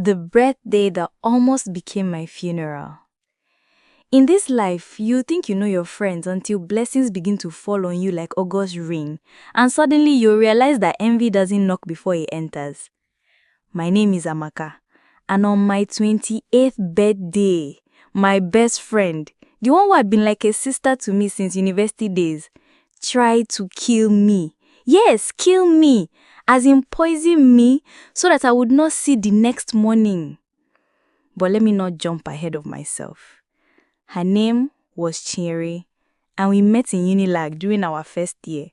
The birthday that almost became my funeral. In this life, you think you know your friends until blessings begin to fall on you like August rain, and suddenly you realize that envy doesn't knock before it enters. My name is Amaka, and on my 28th birthday, my best friend, the one who had been like a sister to me since university days, tried to kill me. Yes, kill me, as in poison me so that I would not see the next morning. But let me not jump ahead of myself. Her name was Chinyere, and we met in Unilag during our first year.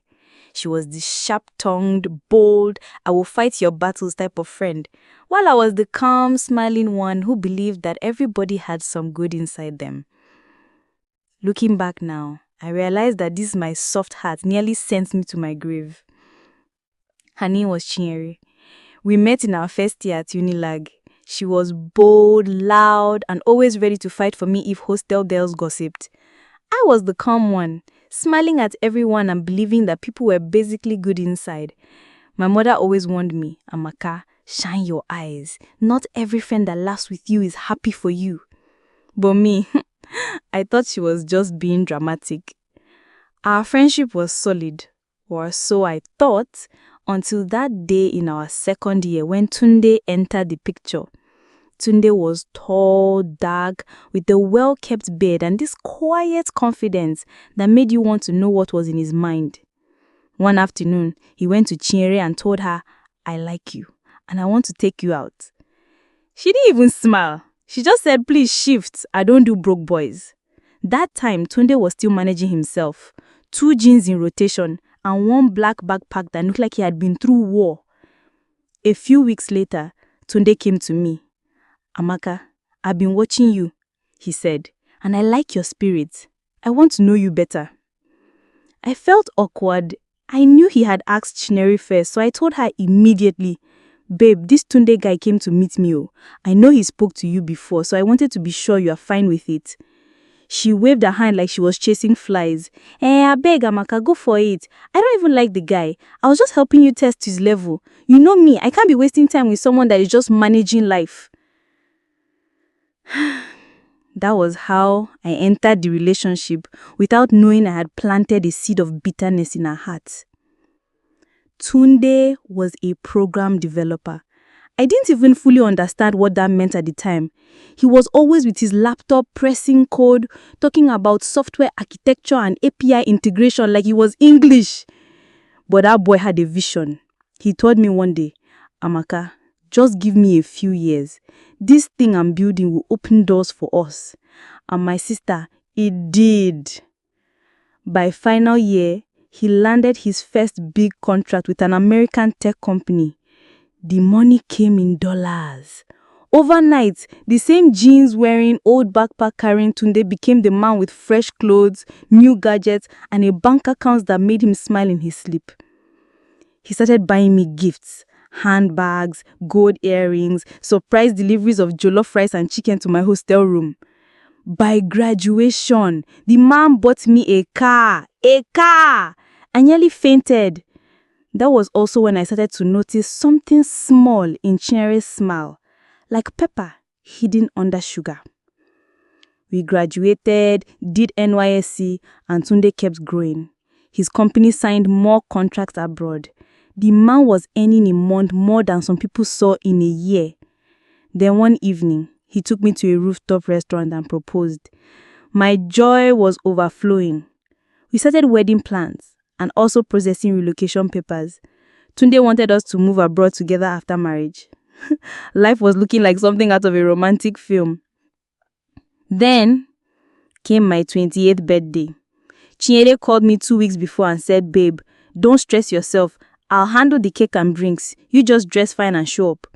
She was the sharp-tongued, bold, I will fight your battles type of friend, while I was the calm, smiling one who believed that everybody had some good inside them. Looking back now, I realized that this my soft heart nearly sent me to my grave. Her name was Chinyere. We met in our first year at Unilag. She was bold, loud, and always ready to fight for me if hostel girls gossiped. I was the calm one, smiling at everyone and believing that people were basically good inside. My mother always warned me, Amaka, shine your eyes. Not every friend that laughs with you is happy for you. But me, I thought she was just being dramatic. Our friendship was solid, or so I thought, until that day in our second year when Tunde entered the picture. Tunde was tall, dark, with a well-kept beard and this quiet confidence that made you want to know what was in his mind. One afternoon, he went to Chinyere and told her, I like you, and I want to take you out. She didn't even smile. She just said, please shift, I don't do broke boys. That time, Tunde was still managing himself. 2 jeans in rotation and 1 black backpack that looked like he had been through war. A few weeks later, Tunde came to me. Amaka, I've been watching you, he said, and I like your spirit. I want to know you better. I felt awkward. I knew he had asked Chinyere first, so I told her immediately, babe, this Tunde guy came to meet me. I know he spoke to you before, so I wanted to be sure you are fine with it. She waved her hand like she was chasing flies. I beg, Amaka, go for it. I don't even like the guy. I was just helping you test his level. You know me, I can't be wasting time with someone that is just managing life. That was how I entered the relationship without knowing I had planted a seed of bitterness in her heart. Tunde was a program developer. I didn't even fully understand what that meant at the time. He was always with his laptop pressing code, talking about software architecture and API integration like he was English. But that boy had a vision. He told me one day, Amaka, just give me a few years. This thing I'm building will open doors for us. And my sister, it did. By final year, he landed his first big contract with an American tech company. The money came in dollars. Overnight, the same jeans wearing, old backpack carrying Tunde became the man with fresh clothes, new gadgets, and a bank account that made him smile in his sleep. He started buying me gifts, handbags, gold earrings, surprise deliveries of jollof rice and chicken to my hostel room. By graduation, the man bought me a car. I nearly fainted. That was also when I started to notice something small in Chinyere's smile, like pepper hidden under sugar. We graduated, did NYSC, and Tunde kept growing. His company signed more contracts abroad. The man was earning a month more than some people saw in a year. Then one evening, he took me to a rooftop restaurant and proposed. My joy was overflowing. We started wedding plans and also processing relocation papers. Tunde wanted us to move abroad together after marriage. Life was looking like something out of a romantic film. Then came my 28th birthday. Chinyere called me 2 weeks before and said, babe, don't stress yourself. I'll handle the cake and drinks. You just dress fine and show up.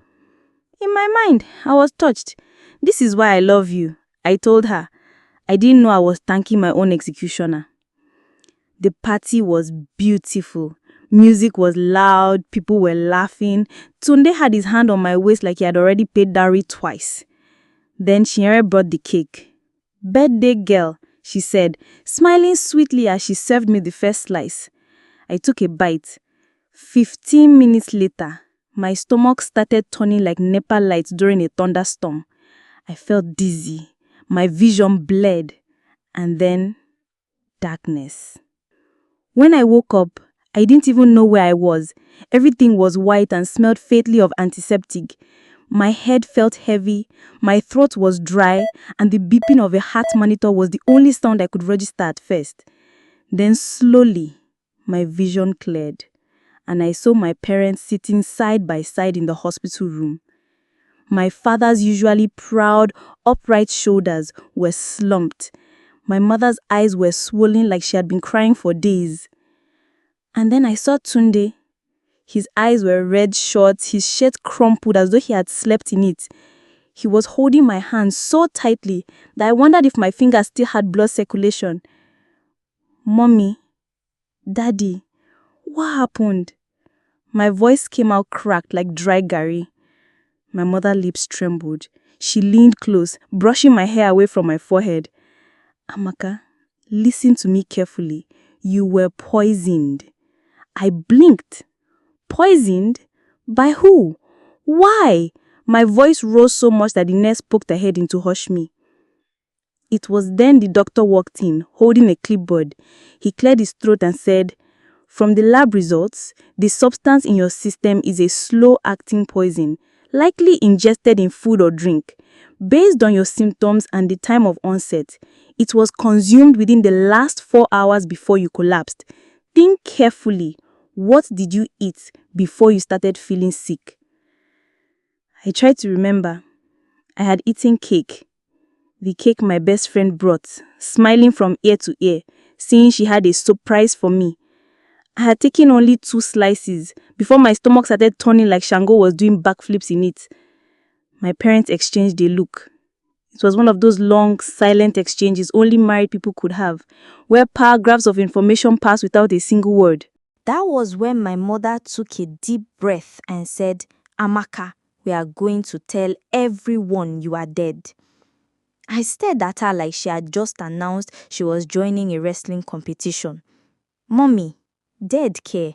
In my mind, I was touched. This is why I love you, I told her. I didn't know I was thanking my own executioner. The party was beautiful. Music was loud. People were laughing. Tunde had his hand on my waist like he had already paid dowry twice. Then Chinyere brought the cake. Birthday girl, she said, smiling sweetly as she served me the first slice. I took a bite. 15 minutes later, My stomach started turning like NEPA lights during a thunderstorm. I felt dizzy. My vision blurred. And then, darkness. When I woke up, I didn't even know where I was. Everything was white and smelled faintly of antiseptic. My head felt heavy, my throat was dry, and the beeping of a heart monitor was the only sound I could register at first. Then slowly, my vision cleared, and I saw my parents sitting side by side in the hospital room. My father's usually proud, upright shoulders were slumped. My mother's eyes were swollen like she had been crying for days. And then I saw Tunde. His eyes were red short, his shirt crumpled as though he had slept in it. He was holding my hand so tightly that I wondered if my fingers still had blood circulation. Mommy, Daddy, what happened? My voice came out cracked like dry gari. My mother's lips trembled. She leaned close, brushing my hair away from my forehead. Amaka, listen to me carefully. You were poisoned. I blinked. Poisoned? By who? Why? My voice rose so much that the nurse poked her head in to hush me. It was then the doctor walked in, holding a clipboard. He cleared his throat and said, "From the lab results, the substance in your system is a slow-acting poison, likely ingested in food or drink. Based on your symptoms and the time of onset, it was consumed within the last 4 hours before you collapsed. Think carefully. What did you eat before you started feeling sick?" I tried to remember. I had eaten cake. The cake my best friend brought, smiling from ear to ear, saying she had a surprise for me. I had taken only 2 slices before my stomach started turning like Shango was doing backflips in it. My parents exchanged a look. It was one of those long, silent exchanges only married people could have, where paragraphs of information pass without a single word. That was when my mother took a deep breath and said, "Amaka, we are going to tell everyone you are dead." I stared at her like she had just announced she was joining a wrestling competition. "Mommy, dead care."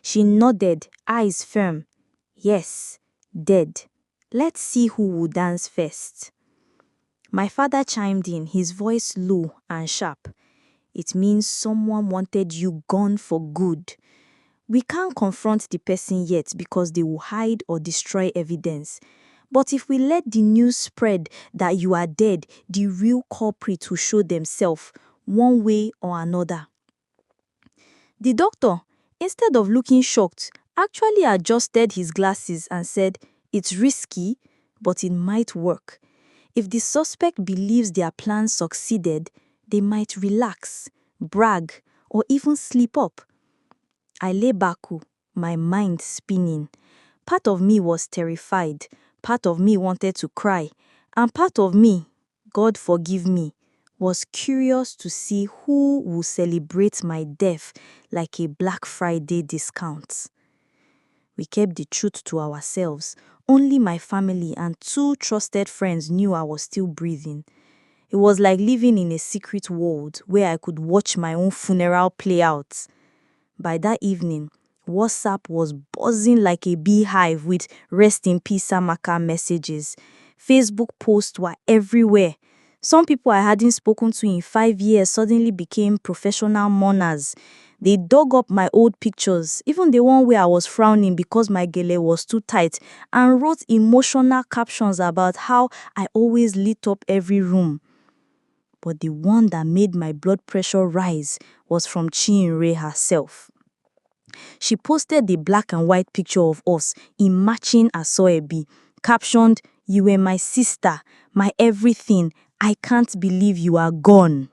She nodded, eyes firm. "Yes, dead. Let's see who will dance first." My father chimed in, his voice low and sharp. "It means someone wanted you gone for good. We can't confront the person yet because they will hide or destroy evidence. But if we let the news spread that you are dead, the real culprit will show themselves, one way or another." The doctor, instead of looking shocked, actually adjusted his glasses and said, "It's risky, but it might work. If the suspect believes their plan succeeded, they might relax, brag, or even slip up." I lay back, my mind spinning. Part of me was terrified, part of me wanted to cry, and part of me, God forgive me, was curious to see who will celebrate my death like a Black Friday discount. We kept the truth to ourselves. Only my family and 2 trusted friends knew I was still breathing. It was like living in a secret world where I could watch my own funeral play out. By that evening, WhatsApp was buzzing like a beehive with "Rest in peace Amaka" messages. Facebook posts were everywhere. Some people I hadn't spoken to in 5 years suddenly became professional mourners. They dug up my old pictures, even the one where I was frowning because my gele was too tight, and wrote emotional captions about how I always lit up every room. But the one that made my blood pressure rise was from Chinyere herself. She posted the black and white picture of us in matching asoebi, captioned, "You were my sister, my everything. I can't believe you are gone."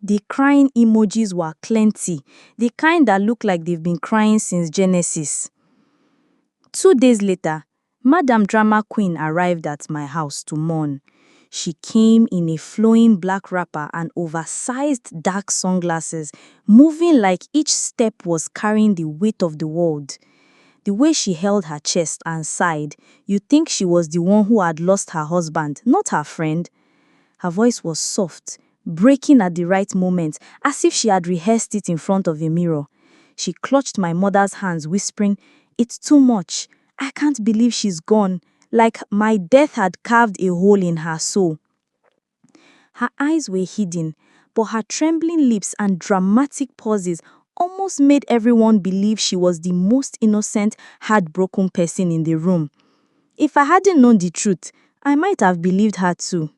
The crying emojis were plenty, the kind that look like they've been crying since Genesis. 2 days later, Madam Drama Queen arrived at my house to mourn. She came in a flowing black wrapper and oversized dark sunglasses, moving like each step was carrying the weight of the world. The way she held her chest and sighed, you'd think she was the one who had lost her husband, not her friend. Her voice was soft, breaking at the right moment, as if she had rehearsed it in front of a mirror. She clutched my mother's hands, whispering, "It's too much. I can't believe she's gone, like my death had carved a hole in her soul. Her eyes were hidden, but her trembling lips and dramatic pauses almost made everyone believe she was the most innocent, heartbroken person in the room. If I hadn't known the truth, I might have believed her too.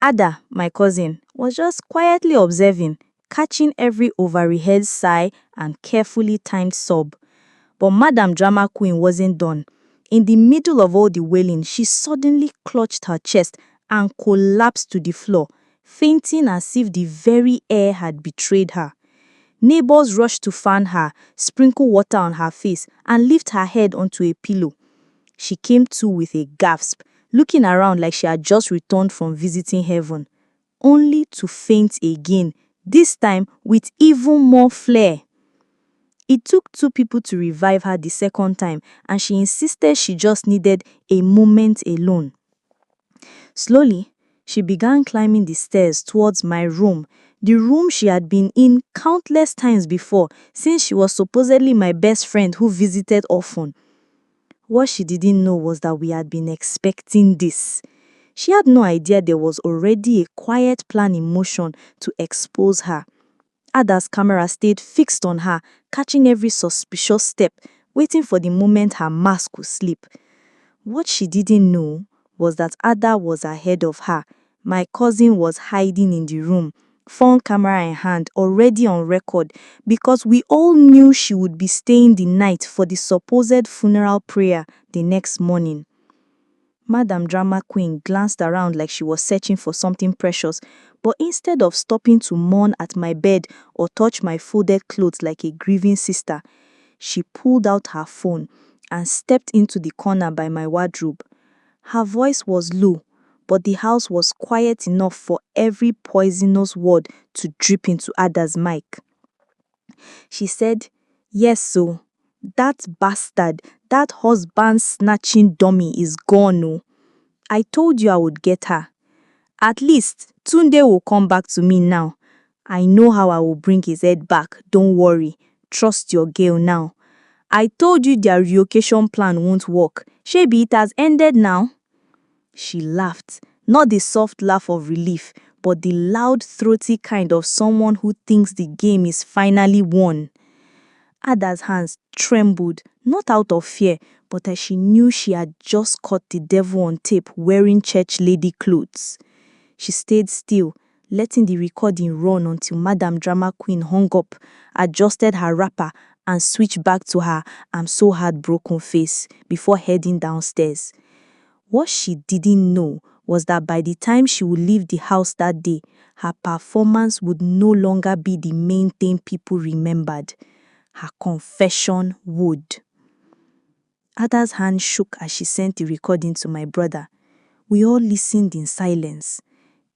Ada, my cousin, was just quietly observing, catching every overheard sigh and carefully timed sob. But Madam Drama Queen wasn't done. In the middle of all the wailing, she suddenly clutched her chest and collapsed to the floor, fainting as if the very air had betrayed her. Neighbors rushed to fan her, sprinkle water on her face, and lift her head onto a pillow. She came to with a gasp, looking around like she had just returned from visiting heaven, only to faint again, this time with even more flair. It took 2 people to revive her the second time, and she insisted she just needed a moment alone. Slowly, she began climbing the stairs towards my room, the room she had been in countless times before, since she was supposedly my best friend who visited often. What she didn't know was that we had been expecting this. She had no idea there was already a quiet plan in motion to expose her. Ada's camera stayed fixed on her, catching every suspicious step, waiting for the moment her mask would slip. What she didn't know was that Ada was ahead of her. My cousin was hiding in the room, phone camera in hand, already on record, because we all knew she would be staying the night for the supposed funeral prayer the next morning. Madam Drama Queen glanced around like she was searching for something precious, but instead of stopping to mourn at my bed or touch my folded clothes like a grieving sister, she pulled out her phone and stepped into the corner by my wardrobe. Her voice was low, but the house was quiet enough for every poisonous word to drip into Ada's mic. She said, "Yes, so that bastard, that husband-snatching dummy is gone, no. I told you I would get her. At least Tunde will come back to me now. I know how I will bring his head back, don't worry. Trust your girl now. I told you their relocation plan won't work. Shebi it has ended now." She laughed, not the soft laugh of relief, but the loud, throaty kind of someone who thinks the game is finally won. Ada's hands trembled, not out of fear, but as she knew she had just caught the devil on tape wearing church lady clothes. She stayed still, letting the recording run until Madam Drama Queen hung up, adjusted her wrapper, and switched back to her "I'm so heartbroken" face before heading downstairs. What she didn't know was that by the time she would leave the house that day, her performance would no longer be the main thing people remembered. Her confession would. Ada's hand shook as she sent the recording to my brother. We all listened in silence.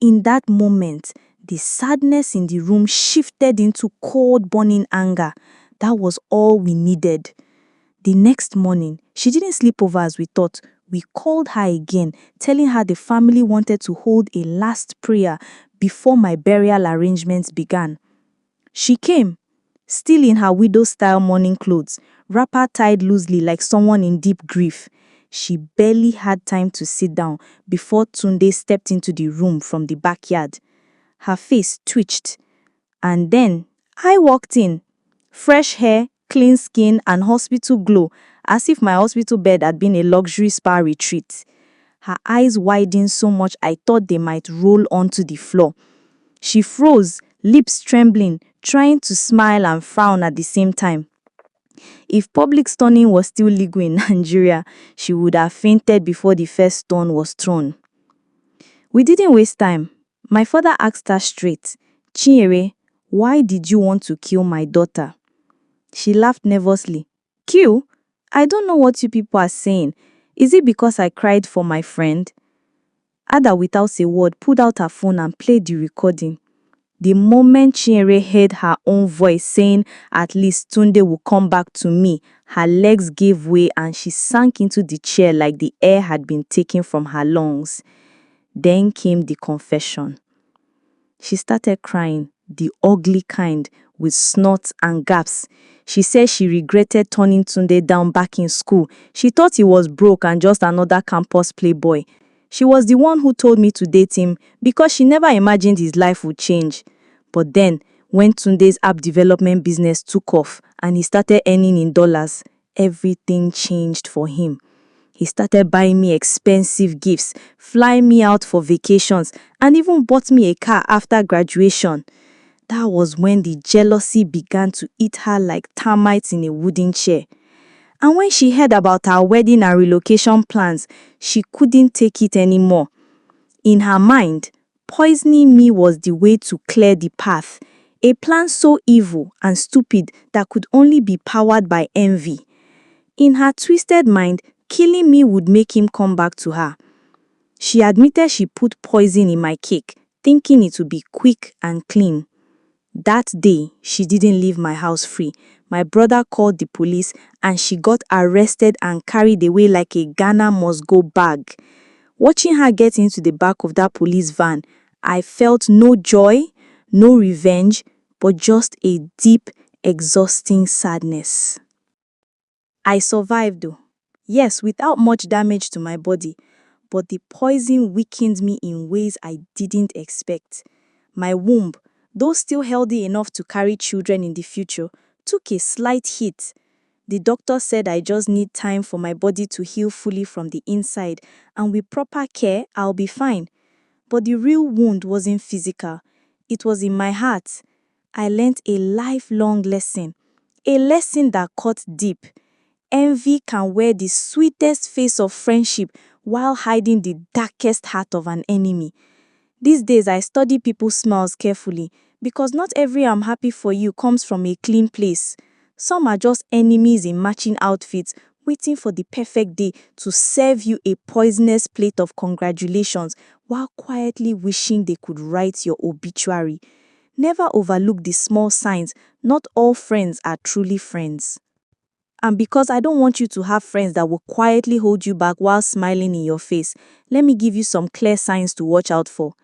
In that moment, the sadness in the room shifted into cold, burning anger. That was all we needed. The next morning, she didn't sleep over as we thought. We called her again, telling her the family wanted to hold a last prayer before my burial arrangements began. She came, still in her widow-style mourning clothes, wrapper tied loosely like someone in deep grief. She barely had time to sit down before Tunde stepped into the room from the backyard. Her face twitched. And then I walked in. Fresh hair, clean skin, and hospital glow, as if my hospital bed had been a luxury spa retreat. Her eyes widened so much I thought they might roll onto the floor. She froze, lips trembling, trying to smile and frown at the same time. If public stoning was still legal in Nigeria, she would have fainted before the first stone was thrown. We didn't waste time. My father asked her straight, "Chinyere, why did you want to kill my daughter?" She laughed nervously. "Kill? I don't know what you people are saying. Is it because I cried for my friend?" Ada, without a word, pulled out her phone and played the recording. The moment Chinyere heard her own voice saying, "At least Tunde will come back to me," her legs gave way and she sank into the chair like the air had been taken from her lungs. Then came the confession. She started crying, the ugly kind, with snorts and gasps. She said she regretted turning Tunde down back in school. She thought he was broke and just another campus playboy. She was the one who told me to date him because she never imagined his life would change. But then, when Tunde's app development business took off and he started earning in dollars, everything changed for him. He started buying me expensive gifts, flying me out for vacations, and even bought me a car after graduation. That was when the jealousy began to eat her like termites in a wooden chair. And when she heard about our wedding and relocation plans, she couldn't take it anymore. In her mind, poisoning me was the way to clear the path, a plan so evil and stupid that could only be powered by envy. In her twisted mind, killing me would make him come back to her. She admitted she put poison in my cake, thinking it would be quick and clean. That day, she didn't leave my house free. My brother called the police and she got arrested and carried away like a Ghana must-go bag. Watching her get into the back of that police van, I felt no joy, no revenge, but just a deep, exhausting sadness. I survived though. Yes, without much damage to my body, but the poison weakened me in ways I didn't expect. My womb, though still healthy enough to carry children in the future, took a slight hit. The doctor said I just need time for my body to heal fully from the inside, and with proper care, I'll be fine. But the real wound wasn't physical. It was in my heart. I learned a lifelong lesson, a lesson that cut deep. Envy can wear the sweetest face of friendship while hiding the darkest heart of an enemy. These days, I study people's smiles carefully because not every "I'm happy for you" comes from a clean place. Some are just enemies in matching outfits, waiting for the perfect day to serve you a poisonous plate of congratulations while quietly wishing they could write your obituary. Never overlook the small signs. Not all friends are truly friends. And because I don't want you to have friends that will quietly hold you back while smiling in your face, let me give you some clear signs to watch out for.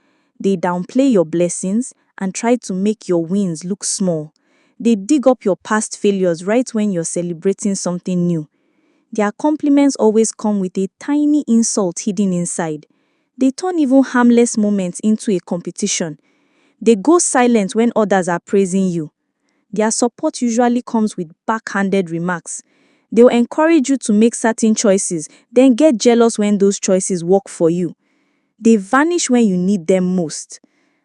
They downplay your blessings and try to make your wins look small. They dig up your past failures right when you're celebrating something new. Their compliments always come with a tiny insult hidden inside. They turn even harmless moments into a competition. They go silent when others are praising you. Their support usually comes with backhanded remarks. They'll encourage you to make certain choices, then get jealous when those choices work for you. They vanish when you need them most.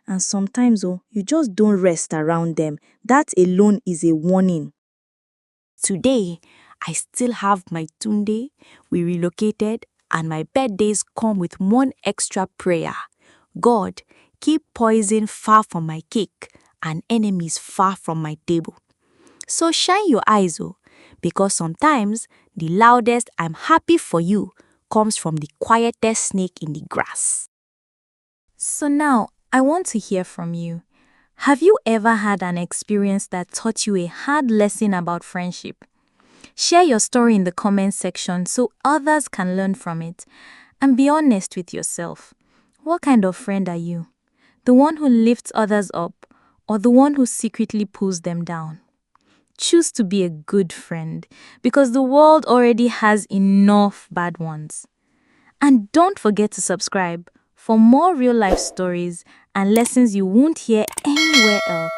And sometimes, you just don't rest around them. That alone is a warning. Today, I still have my Tunde, we relocated, and my birthdays come with one extra prayer. God, keep poison far from my cake and enemies far from my table. So shine your eyes, because sometimes the loudest "I'm happy for you" comes from the quietest snake in the grass. So now, I want to hear from you. Have you ever had an experience that taught you a hard lesson about friendship? Share your story in the comment section so others can learn from it. And be honest with yourself. What kind of friend are you? The one who lifts others up, or the one who secretly pulls them down? Choose to be a good friend, because the world already has enough bad ones. And don't forget to subscribe for more real-life stories and lessons you won't hear anywhere else.